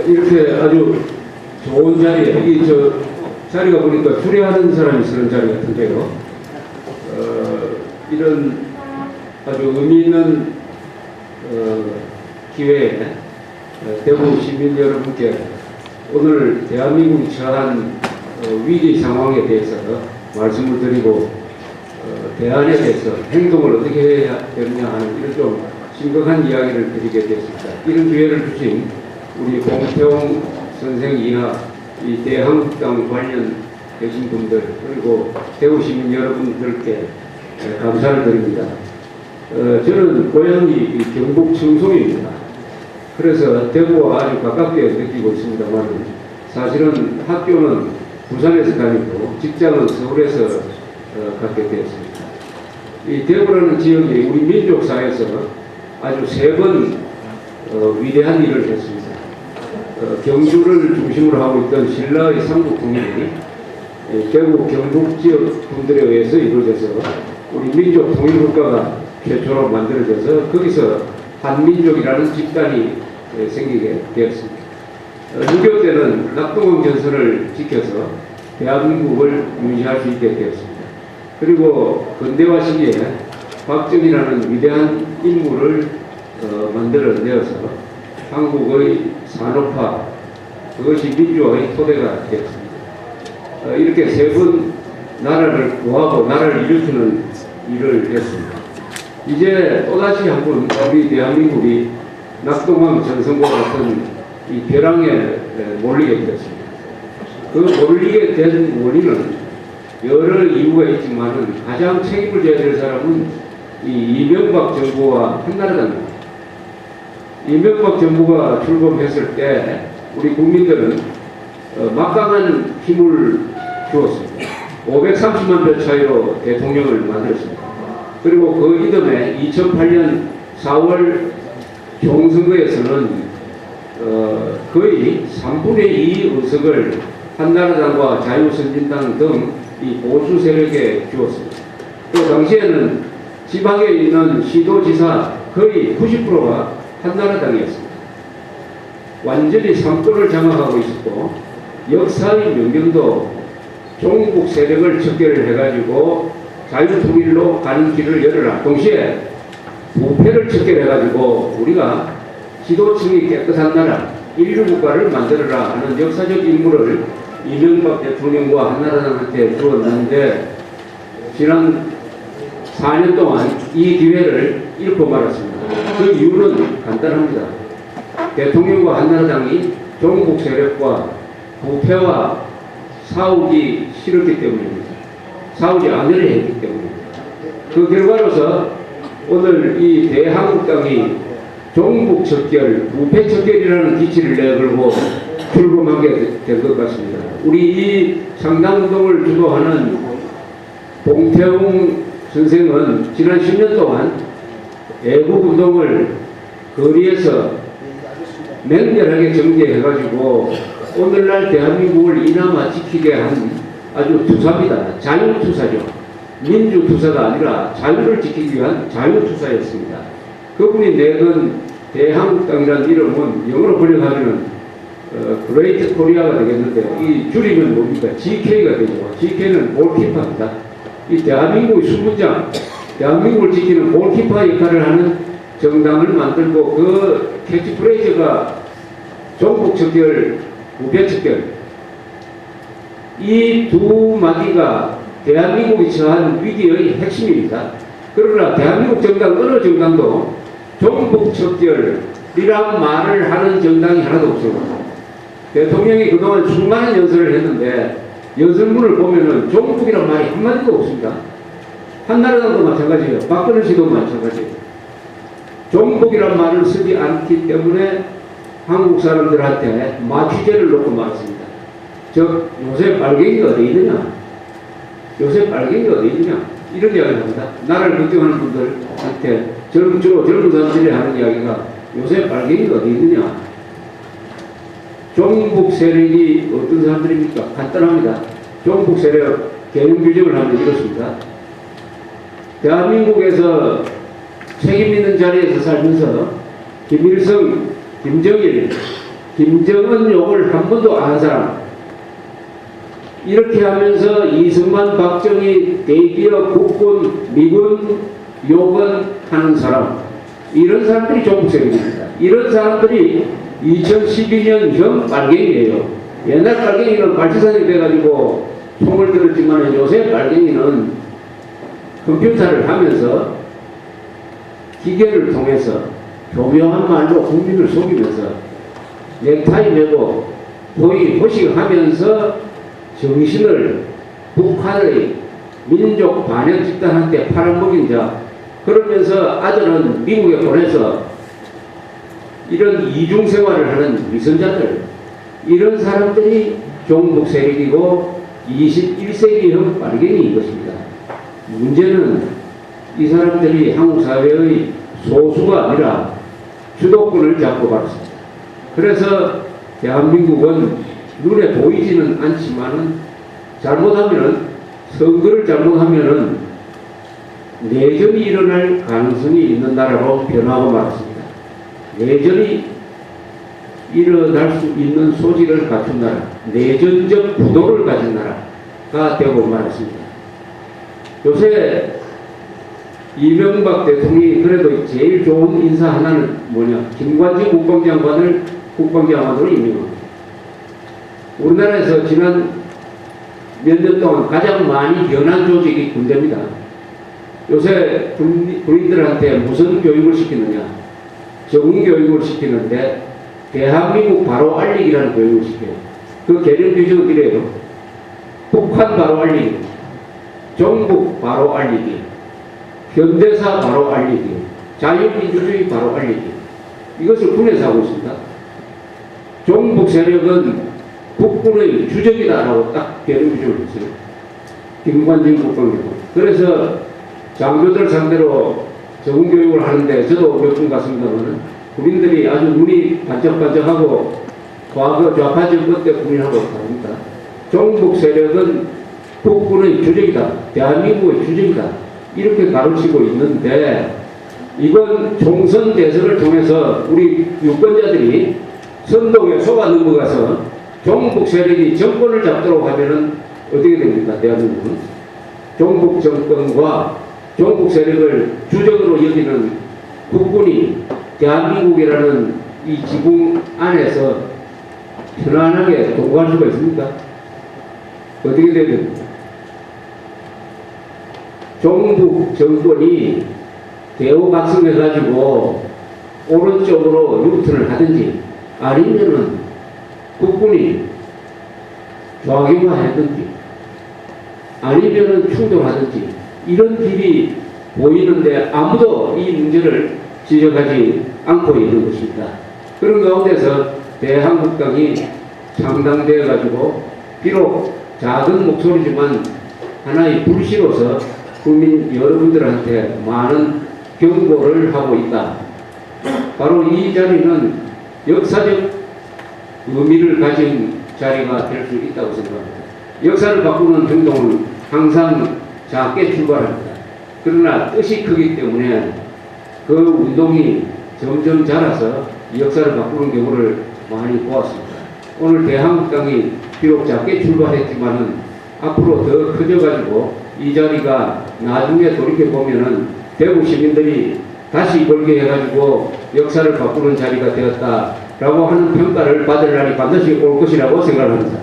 이렇게 아주 좋은 자리에, 자리가 보니까 주례하는 사람이 쓰는 자리 같은데요. 이런 아주 의미 있는 기회에 대구 시민 여러분께 오늘 대한민국이 처한 위기 상황에 대해서 말씀을 드리고 대안에 대해서 행동을 어떻게 해야 되느냐 하는 이런 좀 심각한 이야기를 드리게 됐습니다. 이런 기회를 주신 우리 공태홍 선생 이하 이 대한국당 관련 계신 분들 그리고 대구 시민 여러분들께 감사를 드립니다. 저는 고향이 경북 청송입니다. 그래서 대구와 아주 가깝게 느끼고 있습니다만 사실은 학교는 부산에서 다니고 직장은 서울에서 갖게 되었습니다. 이 대구라는 지역이 우리 민족사에서 아주 세 번 위대한 일을 했습니다. 경주를 중심으로 하고 있던 신라의 삼국통일이 대구 경북 지역 분들에 의해서 이루어져서 우리 민족 통일국가가 최초로 만들어져서 거기서 한민족이라는 집단이 생기게 되었습니다. 6.25 때는 낙동강 전선을 지켜서 대한민국을 유지할 수 있게 되었습니다. 그리고 근대화 시기에 박정희라는 위대한 인물을 만들어내어서 한국의 산업화, 그것이 민주화의 토대가 되었습니다. 이렇게 세 번 나라를 구하고 나라를 일으키는 일을 했습니다. 이제 또다시 한번 우리 대한민국이 낙동강 전선과 같은 이 벼랑에 몰리게 되었습니다. 그 몰리게 된 원인은 여러 이유가 있지만 가장 책임을 져야 될 사람은 이 이명박 정부와 한나라당입니다. 이명박 정부가 출범했을 때 우리 국민들은 막강한 힘을 주었습니다. 530만 표 차이로 대통령을 만들었습니다. 그리고 그 이듬해 2008년 4월 총선거에서는 거의 3분의 2 의석을 한나라당과 자유선진당 등 이 보수 세력에 주었습니다. 또 당시에는 지방에 있는 시도지사 거의 90%가 한나라당이었습니다. 완전히 상권을 장악하고 있었고 역사의 명령도 종북 세력을 척결을 해가지고 자유통일로 가는 길을 열어라. 동시에 부패를 척결해가지고 우리가 지도층이 깨끗한 나라, 인류국가를 만들어라 하는 역사적 임무를 이명박 대통령과 한나라당한테 주었는데 지난 4년 동안 이 기회를 잃고 말았습니다. 그 이유는 간단합니다. 대통령과 한나라당이 종북 세력과 부패와 싸우기 싫었기 때문입니다. 싸우지 않으려 했기 때문입니다. 그 결과로서 오늘 이 대한국당이 종북 척결, 부패 척결이라는 기치를 내걸고 출범하게 된 것 같습니다. 우리 이 창당운동을 주도하는 공태홍 선생은 지난 10년 동안 애국운동을 거리에서 맹렬하게 전개해가지고 오늘날 대한민국을 이나마 지키게 한 아주 투사입니다. 자유투사죠. 민주투사가 아니라 자유를 지키기 위한 자유투사였습니다. 그분이 내건 대한국당이라는 이름은 영어로 번역하면 그레이트 코리아가 되겠는데 이 줄이면 뭡니까? GK가 되죠. GK는 골키퍼입니다. 이 대한민국의 수문장, 대한민국을 지키는 골키퍼 역할을 하는 정당을 만들고 그 캐치프레이즈가 종북 척결, 부패 척결 이 두 마디가 대한민국이 처한 위기의 핵심입니다. 그러나 대한민국 정당 어느 정당도 종북 척결이란 말을 하는 정당이 하나도 없습니다. 대통령이 그동안 수많은 연설을 했는데 연설문을 보면은 종북이란 말이 한마디도 없습니다. 한나라당도 마찬가지예요. 박근혜 씨도 마찬가지예요. 종북이란 말을 쓰지 않기 때문에 한국 사람들한테 마취제를 놓고 말았습니다. 요새 빨갱이가 어디 있느냐? 요새 빨갱이가 어디 있느냐? 이런 이야기를 합니다. 나라를 걱정하는 분들한테 주로 젊은 사람들이 하는 이야기가 요새 빨갱이가 어디 있느냐? 종북 세력이 어떤 사람들입니까? 간단합니다. 종북 세력 개념 규정을 하면 이렇습니다. 대한민국에서 책임 있는 자리에서 살면서 김일성, 김정일, 김정은 욕을 한 번도 안 한 사람, 이렇게 하면서 이승만, 박정희, 대기업, 국군, 미군 욕은 하는 사람, 이런 사람들이 종북 세력입니다. 이런 사람들이 2012년형 빨갱이에요. 옛날 빨갱이는 발치산이 돼가지고 총을 들었지만 요새 빨갱이는 컴퓨터를 하면서 기계를 통해서 교묘한 말로 국민을 속이면서 넥타이 메고 도의 호식하면서 정신을 북한의 민족 반역 집단한테 팔아먹인 자, 그러면서 아들은 미국에 보내서 이런 이중 생활을 하는 위선자들, 이런 사람들이 종북 세력이고 21세기형 빨갱이인 것입니다. 문제는 이 사람들이 한국 사회의 소수가 아니라 주도권을 잡고 갔습니다. 그래서 대한민국은 눈에 보이지는 않지만은 잘못하면은, 선거를 잘못하면은 내전이 일어날 가능성이 있는 나라로 변하고 말았습니다. 내전이 일어날 수 있는 소지를 갖춘 나라, 내전적 구도를 가진 나라가 되고 말았습니다. 요새 이명박 대통령이 그래도 제일 좋은 인사 하나는 뭐냐? 김관진 국방장관을 국방장관으로 임명합니다. 우리나라에서 지난 몇 년 동안 가장 많이 변한 조직이 군대입니다. 요새 군인들한테 무슨 교육을 시키느냐? 적응 교육을 시키는데 대한민국 바로 알리기라는 교육을 시켜요. 그 개념 규정은 이래요. 북한 바로 알리기, 종북 바로 알리기, 현대사 바로 알리기, 자유민주주의 바로 알리기. 이것을 군에서 하고 있습니다. 종북 세력은 국군의 주적이다라고 딱 개념 규정을 했어요. 김관진 국방장관. 그래서 장교들 상대로 적응교육을 하는데 저도 몇 분 갔습니다만 군인들이 아주 눈이 반짝반짝하고 과거 좌파 정권 때 군인하고 다릅니다. 종북 세력은 국군의 주적이다, 대한민국의 주적이다, 이렇게 가르치고 있는데, 이건 총선 대선을 통해서 우리 유권자들이 선동에 속아 넘어가서 종북 세력이 정권을 잡도록 하면은 어떻게 됩니까? 대한민국은 종북 정권과 종북 세력을 주적으로 여기는 국군이 대한민국이라는 이 지붕 안에서 편안하게 동거할 수가 있습니까? 어떻게 돼야 됩니까? 종북 정권이 대우각성해가지고 오른쪽으로 유턴을 하든지, 아니면은 국군이 좌경화하든지, 아니면은 충돌하든지, 이런 길이 보이는데 아무도 이 문제를 지적하지 않고 있는 것입니다. 그런 가운데서 대한국당이 창당되어 가지고 비록 작은 목소리지만 하나의 불씨로서 국민 여러분들한테 많은 경고를 하고 있다. 바로 이 자리는 역사적 의미를 가진 자리가 될 수 있다고 생각합니다. 역사를 바꾸는 행동은 항상 작게 출발합니다. 그러나 뜻이 크기 때문에 그 운동이 점점 자라서 역사를 바꾸는 경우를 많이 보았습니다. 오늘 대한국당이 비록 작게 출발했지만은 앞으로 더 커져가지고 이 자리가 나중에 돌이켜보면은 대구 시민들이 다시 벌게 해가지고 역사를 바꾸는 자리가 되었다라고 하는 평가를 받을 날이 반드시 올 것이라고 생각합니다.